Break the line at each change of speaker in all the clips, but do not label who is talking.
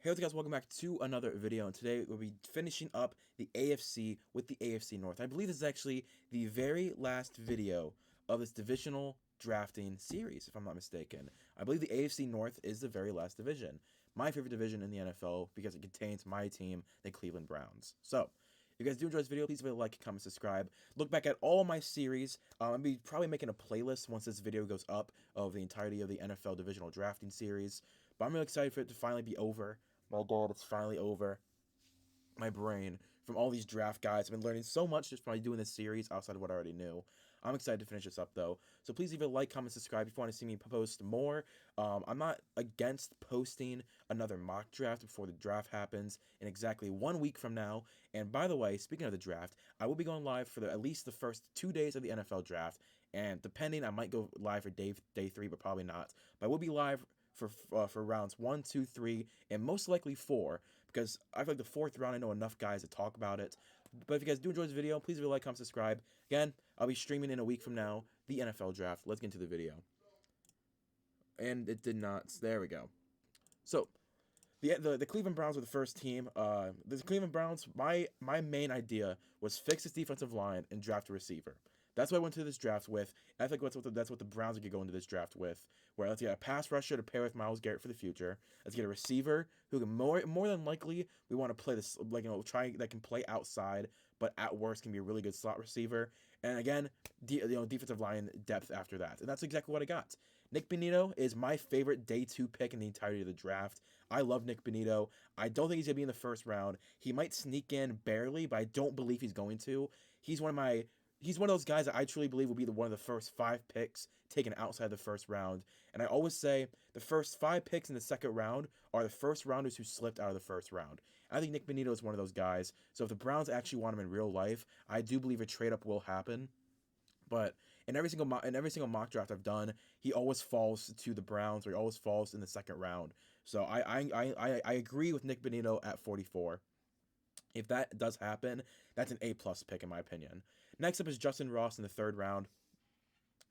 Hey, what's up, guys? Welcome back to another video, and today we'll be finishing up the AFC with the AFC North. I believe this is actually the very last video of this divisional drafting series, if I'm not mistaken. I believe the AFC North is the very last division. My favorite division in the NFL because it contains my team, the Cleveland Browns. So, if you guys do enjoy this video, please leave a like, comment, subscribe. Look back at all my series. I'll be probably making a playlist once this video goes up of the entirety of the NFL divisional drafting series. But I'm really excited for it to finally be over. My God, it's finally over. My brain from all these draft guys. I've been learning so much just by doing this series outside of what I already knew. I'm excited to finish this up though. So please leave a like, comment, subscribe if you want to see me post more. I'm not against posting another mock draft before the draft happens in exactly 1 week from now. And by the way, speaking of the draft, I will be going live for at least the first 2 days of the NFL draft. And depending, I might go live for day 3, but probably not. But I will be live for rounds 1, 2, 3, and most likely 4, because I feel like the 4th round I know enough guys to talk about it. But if you guys do enjoy this video, please leave a like, comment, subscribe. Again, I'll be streaming in a week from now the NFL draft. Let's get into the video. And it did not. There we go. So the Cleveland Browns were the first team. The Cleveland Browns, my main idea was fix this defensive line and draft a receiver. That's what I went to this draft with. I think that's what the Browns are going to go into this draft with. Where let's get a pass rusher to pair with Myles Garrett for the future. Let's get a receiver who can more than likely we want to play this try that can play outside, but at worst can be a really good slot receiver. And again, defensive line depth after that. And that's exactly what I got. Nick Bonitto is my favorite day 2 pick in the entirety of the draft. I love Nick Bonitto. I don't think he's going to be in the first round. He might sneak in barely, but I don't believe he's going to. He's one of those guys that I truly believe will be one of the first 5 picks taken outside the first round. And I always say the first 5 picks in the second round are the first rounders who slipped out of the first round. I think Nick Bonitto is one of those guys. So if the Browns actually want him in real life, I do believe a trade up will happen. But in every single mock draft I've done, he always falls to the Browns, or he always falls in the second round. So I agree with Nick Bonitto at 44. If that does happen, that's an A+ pick in my opinion. Next up is Justin Ross in the 3rd round.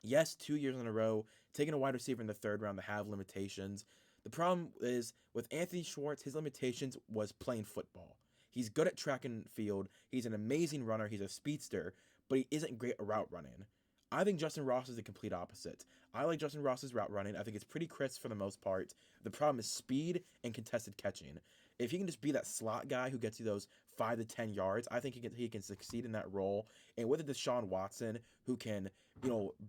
Yes, 2 years in a row, taking a wide receiver in the 3rd round that have limitations. The problem is with Anthony Schwartz, his limitations was playing football. He's good at track and field. He's an amazing runner. He's a speedster, but he isn't great at route running. I think Justin Ross is the complete opposite. I like Justin Ross's route running. I think it's pretty crisp for the most part. The problem is speed and contested catching. If he can just be that slot guy who gets you those 5 to 10 yards, I think he can succeed in that role. And with a Deshaun Watson who can,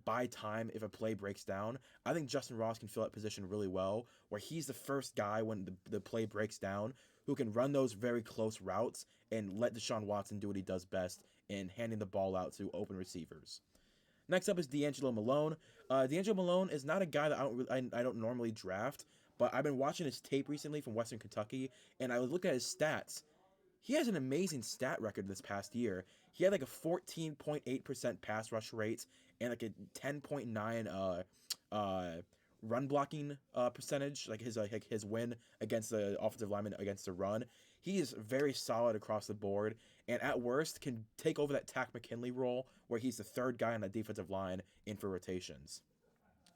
buy time if a play breaks down, I think Justin Ross can fill that position really well, where he's the first guy when the play breaks down who can run those very close routes and let Deshaun Watson do what he does best in handing the ball out to open receivers. Next up is D'Angelo Malone. D'Angelo Malone is not a guy that I don't normally draft, but I've been watching his tape recently from Western Kentucky, and I was looking at his stats. He has an amazing stat record this past year. He had like a 14.8% pass rush rate and like a 10.9 run blocking percentage, like his win against the offensive lineman against the run. He is very solid across the board, and at worst can take over that Takk McKinley role where he's the 3rd guy on that defensive line in for rotations.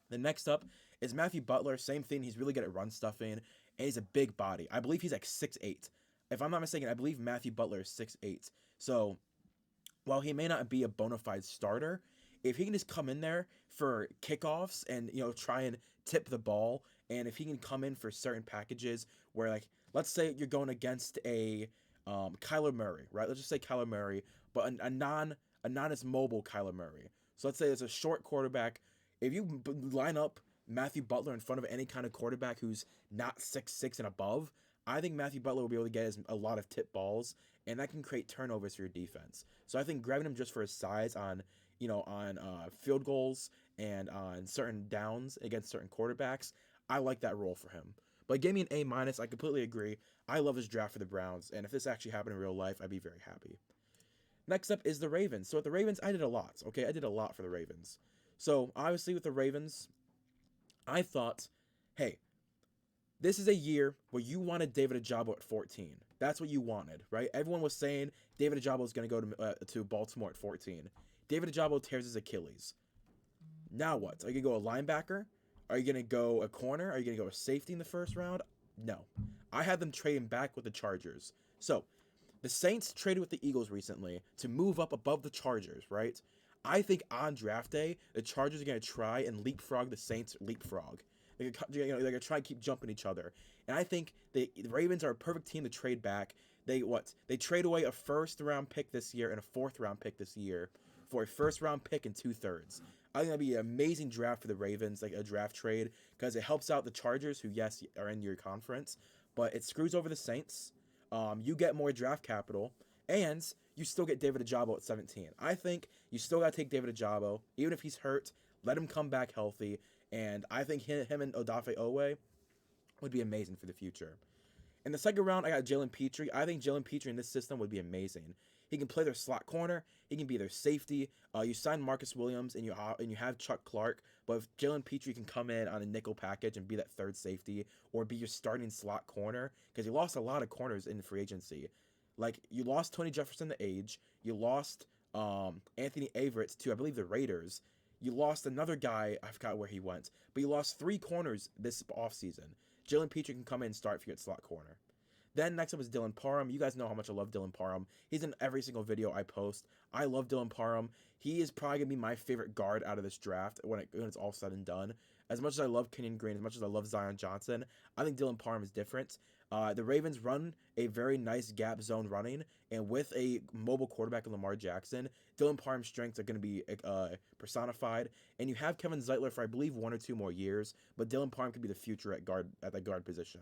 The next up is Matthew Butler. Same thing. He's really good at run stuffing, and he's a big body. I believe he's like 6'8". If I'm not mistaken, I believe Matthew Butler is 6'8". So while he may not be a bona fide starter, if he can just come in there for kickoffs and try and tip the ball, and if he can come in for certain packages where, like, let's say you're going against a Kyler Murray, right? Let's just say Kyler Murray, but a non as mobile Kyler Murray. So let's say it's a short quarterback. If you line up Matthew Butler in front of any kind of quarterback who's not 6'6" and above, I think Matthew Butler will be able to get a lot of tip balls, and that can create turnovers for your defense. So I think grabbing him just for his size on field goals and on certain downs against certain quarterbacks, I like that role for him. But give me an A-. I completely agree. I love this draft for the Browns, and if this actually happened in real life, I'd be very happy. Next up is the Ravens. So with the Ravens, I did a lot. Okay, I did a lot for the Ravens. So obviously with the Ravens, I thought, hey, this is a year where you wanted David Ojabo at 14. That's what you wanted, right? Everyone was saying David Ojabo is going to go to Baltimore at 14. David Ojabo tears his Achilles. Now what? Are you going to go a linebacker? Are you going to go a corner? Are you going to go a safety in the first round? No. I had them trading back with the Chargers. So the Saints traded with the Eagles recently to move up above the Chargers, right? I think on draft day, the Chargers are going to try and leapfrog the Saints leapfrog. They're going to try and keep jumping each other. And I think the Ravens are a perfect team to trade back. They trade away a first-round pick this year and a fourth-round pick this year for a first-round pick and 2/3. I think that'd be an amazing draft for the Ravens, like a draft trade, because it helps out the Chargers, who, yes, are in your conference, but it screws over the Saints. You get more draft capital, and you still get David Ojabo at 17. I think you still got to take David Ojabo, even if he's hurt, let him come back healthy, and I think him and Odafe Owe would be amazing for the future. In the second round, I got Jalen Petrie. I think Jalen Petrie in this system would be amazing. He can play their slot corner. He can be their safety. You sign Marcus Williams and you have Chuck Clark. But if Jalen Petrie can come in on a nickel package and be that third safety or be your starting slot corner, because you lost a lot of corners in free agency. Like, you lost Tony Jefferson to age. You lost Anthony Averett to, I believe, the Raiders. You lost another guy. I forgot where he went. But you lost 3 corners this offseason. Jalen Petrie can come in and start for you at slot corner. Then next up is Dylan Parham. You guys know how much I love Dylan Parham. He's in every single video I post. I love Dylan Parham. He is probably going to be my favorite guard out of this draft when it's all said and done. As much as I love Kenyon Green, as much as I love Zion Johnson, I think Dylan Parham is different. The Ravens run a very nice gap zone running, and with a mobile quarterback in Lamar Jackson, Dylan Parham's strengths are going to be personified. And you have Kevin Zeitler for, I believe, 1 or 2 more years, but Dylan Parham could be the future at the guard position.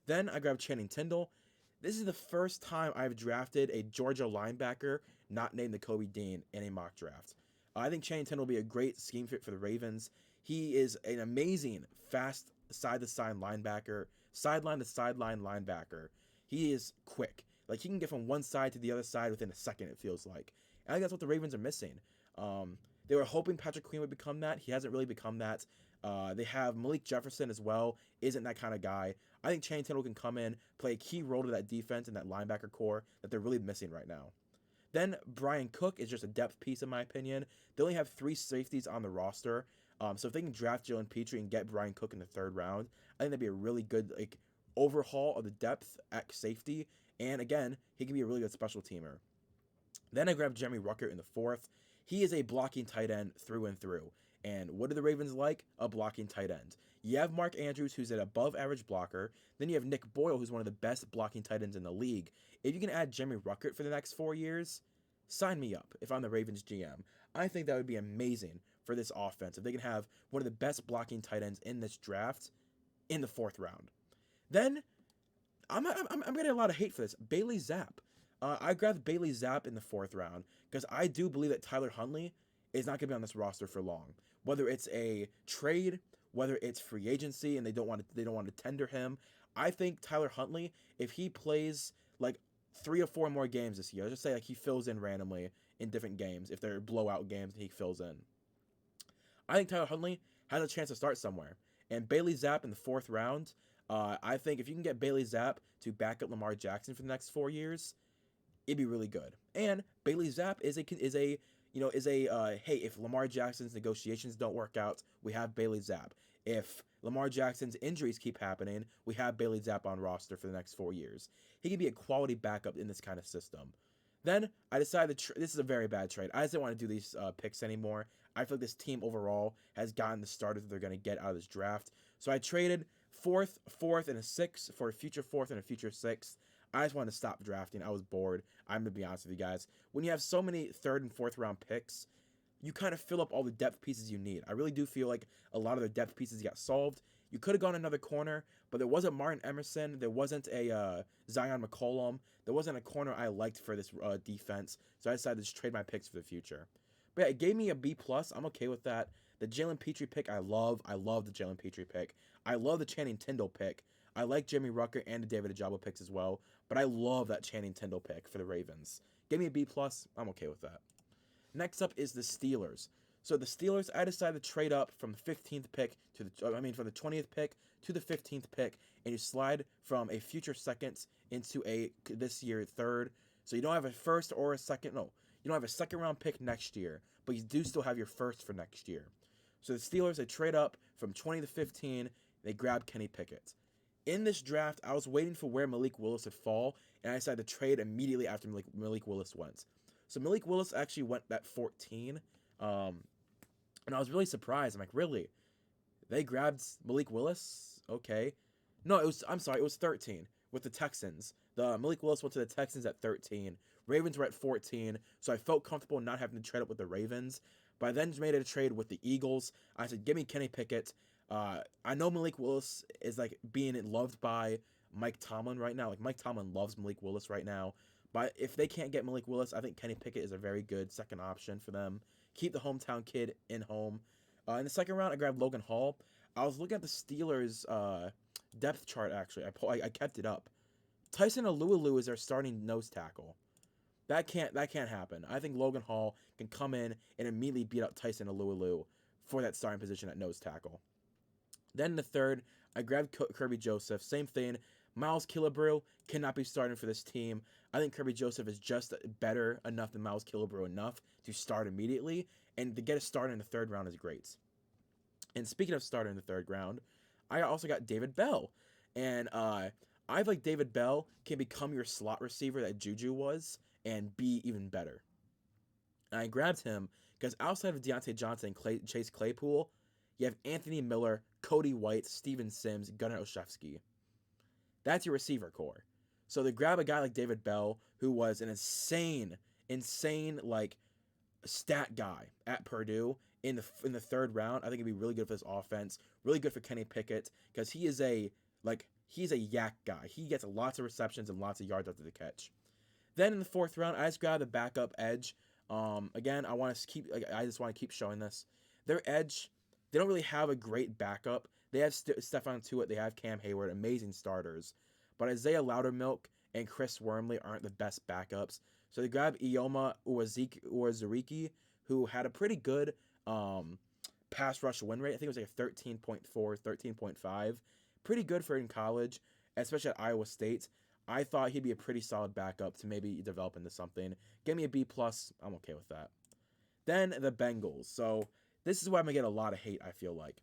Then I grabbed Channing Tindall. This is the first time I've drafted a Georgia linebacker not named Nakobe Dean in a mock draft. I think Channing Tindall will be a great scheme fit for the Ravens. He is an amazing fast side-to-side linebacker, sideline-to-sideline linebacker. He is quick. Like, he can get from one side to the other side within a second, it feels like. And I think that's what the Ravens are missing. They were hoping Patrick Queen would become that. He hasn't really become that. They have Malik Jefferson as well. Isn't that kind of guy. I think Channing Tindall can come in, play a key role to that defense and that linebacker core that they're really missing right now. Then Brian Cook is just a depth piece, in my opinion. They only have 3 safeties on the roster. So if they can draft Jalen Petrie and get Brian Cook in the 3rd round, I think that'd be a really good overhaul of the depth at safety. And again, he can be a really good special teamer. Then I grabbed Jeremy Ruckert in the 4th. He is a blocking tight end through and through. And what do the Ravens like? A blocking tight end. You have Mark Andrews, who's an above-average blocker. Then you have Nick Boyle, who's one of the best blocking tight ends in the league. If you can add Jeremy Ruckert for the next 4 years, sign me up if I'm the Ravens GM. I think that would be amazing for this offense if they can have one of the best blocking tight ends in this draft in the 4th round. Then, I'm getting a lot of hate for this. Bailey Zapp. I grabbed Bailey Zapp in the 4th round because I do believe that Tyler Huntley is not going to be on this roster for long. Whether it's a trade, whether it's free agency, and they don't want to tender him. I think Tyler Huntley, if he plays like 3 or 4 more games this year, let's just say like he fills in randomly in different games, if they're blowout games, he fills in. I think Tyler Huntley has a chance to start somewhere. And Bailey Zapp in the 4th round, I think if you can get Bailey Zapp to back up Lamar Jackson for the next 4 years, it'd be really good. And Bailey Zapp is a hey, if Lamar Jackson's negotiations don't work out, we have Bailey Zapp. If Lamar Jackson's injuries keep happening, we have Bailey Zapp on roster for the next 4 years. He can be a quality backup in this kind of system. Then I decided this is a very bad trade. I just didn't want to do these picks anymore. I feel like this team overall has gotten the starters that they're going to get out of this draft. So I traded 4th, and a 6th for a future 4th and a future 6th. I just wanted to stop drafting. I was bored. I'm going to be honest with you guys. When you have so many 3rd and 4th round picks, you kind of fill up all the depth pieces you need. I really do feel like a lot of the depth pieces got solved. You could have gone another corner, but there wasn't Martin Emerson. There wasn't a Zion McCollum. There wasn't a corner I liked for this defense. So I decided to just trade my picks for the future. But yeah, it gave me a B+. I'm okay with that. The Jalen Petrie pick, I love. I love the Jalen Petrie pick. I love the Channing Tindall pick. I like Jeremy Ruckert and the David Ojabo picks as well. But I love that Channing Tindall pick for the Ravens. Give me a B+. I'm okay with that. Next up is the Steelers. So the Steelers, I decided to trade up from the 15th pick from the 20th pick to the 15th pick, and you slide from a future 2nd into a this year 3rd. So you don't have a 1st or a 2nd. No, you don't have a 2nd round pick next year, but you do still have your 1st for next year. So the Steelers, they trade up from 20 to 15. They grab Kenny Pickett. In this draft, I was waiting for where Malik Willis would fall, and I decided to trade immediately after Malik Willis went. So Malik Willis actually went at 14, and I was really surprised. I'm like, really? They grabbed Malik Willis? Okay. No, I'm sorry, it was 13 with the Texans. The Malik Willis went to the Texans at 13. Ravens were at 14, so I felt comfortable not having to trade up with the Ravens. But I then made a trade with the Eagles. I said, give me Kenny Pickett. I know Malik Willis is like being loved by Mike Tomlin right now. Like Mike Tomlin loves Malik Willis right now. But if they can't get Malik Willis, I think Kenny Pickett is a very good second option for them. Keep the hometown kid in home. In the second round, I grabbed Logan Hall. I was looking at the Steelers' depth chart, actually. I kept it up. Tyson Alualu is their starting nose tackle. That can't happen. I think Logan Hall can come in and immediately beat up Tyson Alualu for that starting position at nose tackle. Then in the third, I grabbed Kirby Joseph. Same thing. Miles Killebrew cannot be starting for this team. I think Kirby Joseph is just better enough than Miles Killebrew enough to start immediately, and to get a start in the third round is great. And speaking of starter in the third round, I also got David Bell. And I like David Bell can become your slot receiver that Juju was and be even better. And I grabbed him because outside of Deontay Johnson and Chase Claypool, you have Anthony Miller, Cody White, Steven Sims, Gunnar Olszewski. That's your receiver core. So to grab a guy like David Bell, who was an insane like stat guy at Purdue in the third round, I think it'd be really good for this offense, really good for Kenny Pickett, because he's a yak guy. He gets lots of receptions and lots of yards after the catch. Then in the fourth round, I just grabbed the backup edge. Again, I just want to keep showing this. Their edge, they don't really have a great backup. They have Stephon Tuitt, they have Cam Hayward, amazing starters. But Isaiah Loudermilk and Chris Wormley aren't the best backups. So they grab Ioma Uwazurike, who had a pretty good pass rush win rate. I think it was like a 13.4, 13.5. Pretty good for in college, especially at Iowa State. I thought he'd be a pretty solid backup to maybe develop into something. Give me a B+, I'm okay with that. Then the Bengals. So this is where I'm going to get a lot of hate, I feel like.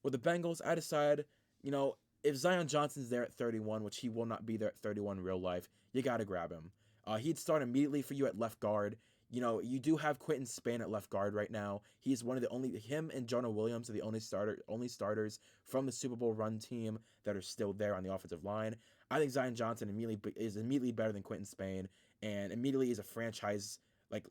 With the Bengals, I decide, if Zion Johnson's there at 31, which he will not be there at 31 in real life, you got to grab him. He'd start immediately for you at left guard. You do have Quentin Spain at left guard right now. He's him and Jonah Williams are the only starters from the Super Bowl run team that are still there on the offensive line. I think Zion Johnson is immediately better than Quentin Spain, and immediately is a franchise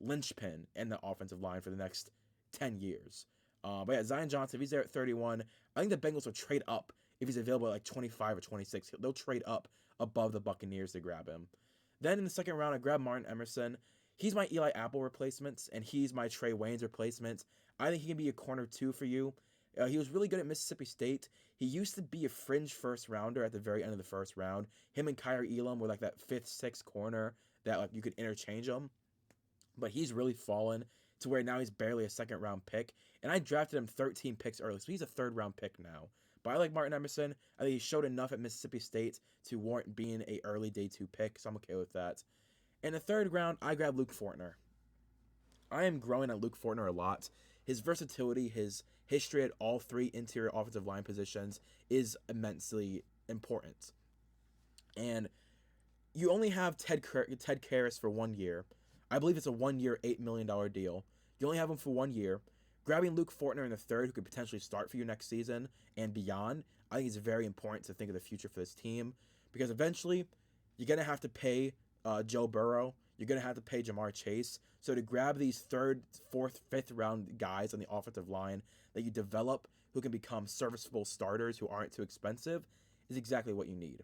linchpin in the offensive line for the next 10 years. But yeah, Zion Johnson, if he's there at 31, I think the Bengals will trade up if he's available at 25 or 26. They'll trade up above the Buccaneers to grab him. Then in the second round, I grabbed Martin Emerson. He's my Eli Apple replacement, and he's my Trey Waynes replacement. I think he can be a corner 2 for you. He was really good at Mississippi State. He used to be a fringe first rounder at the very end of the first round. Him and Kyrie Elam were like that 5th, 6th corner that you could interchange them. But he's really fallen to where now he's barely a second round pick. And I drafted him 13 picks early, so he's a third round pick now. But I like Martin Emerson. I think he showed enough at Mississippi State to warrant being a early day 2 pick, so I'm okay with that. In the third round, I grabbed Luke Fortner. I am growing at Luke Fortner a lot. His versatility, his history at all 3 interior offensive line positions is immensely important. And you only have Ted Karras for 1 year. I believe it's a 1-year, $8 million deal. You only have him for 1 year. Grabbing Luke Fortner in the third, who could potentially start for you next season and beyond, I think it's very important to think of the future for this team, because eventually you're going to have to pay Joe Burrow. You're going to have to pay Jamar Chase. So to grab these 3rd, 4th, 5th round guys on the offensive line that you develop who can become serviceable starters who aren't too expensive is exactly what you need.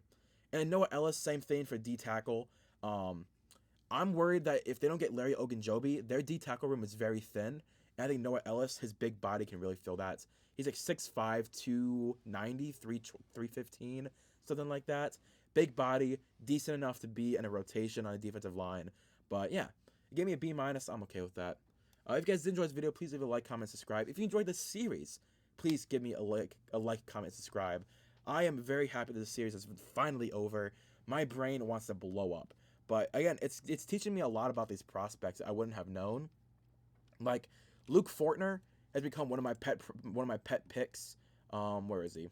And Noah Ellis, same thing for D tackle. I'm worried that if they don't get Larry Ogunjobi, their D tackle room is very thin. And I think Noah Ellis, his big body can really fill that. He's like 6'5", 290, 315, something like that. Big body, decent enough to be in a rotation on a defensive line. But yeah, give me a B-. I'm okay with that. If you guys did enjoy this video, please leave a like, comment, subscribe. If you enjoyed this series, please give me a like, comment, subscribe. I am very happy that this series is finally over. My brain wants to blow up. But again, it's teaching me a lot about these prospects I wouldn't have known. Like Luke Fortner has become one of my pet picks. Where is he?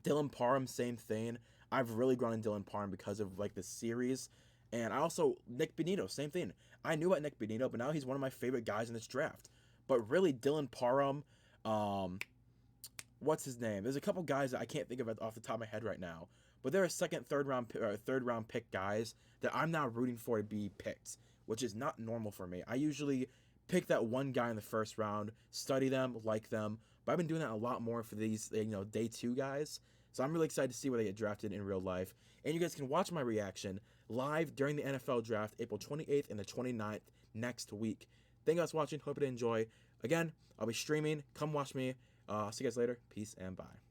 Dylan Parham, same thing. I've really grown in Dylan Parham because of like the series. And I also, Nick Benito, same thing. I knew about Nick Benito, but now he's one of my favorite guys in this draft. But really, Dylan Parham, what's his name? There's a couple guys that I can't think of off the top of my head right now. But there are second, third round pick guys that I'm now rooting for to be picked, which is not normal for me. I usually pick that one guy in the first round, study them, like them. But I've been doing that a lot more for these, day 2 guys. So I'm really excited to see where they get drafted in real life. And you guys can watch my reaction live during the NFL draft, April 28th and the 29th next week. Thank you guys for watching. Hope you enjoy. Again, I'll be streaming. Come watch me. See you guys later. Peace and bye.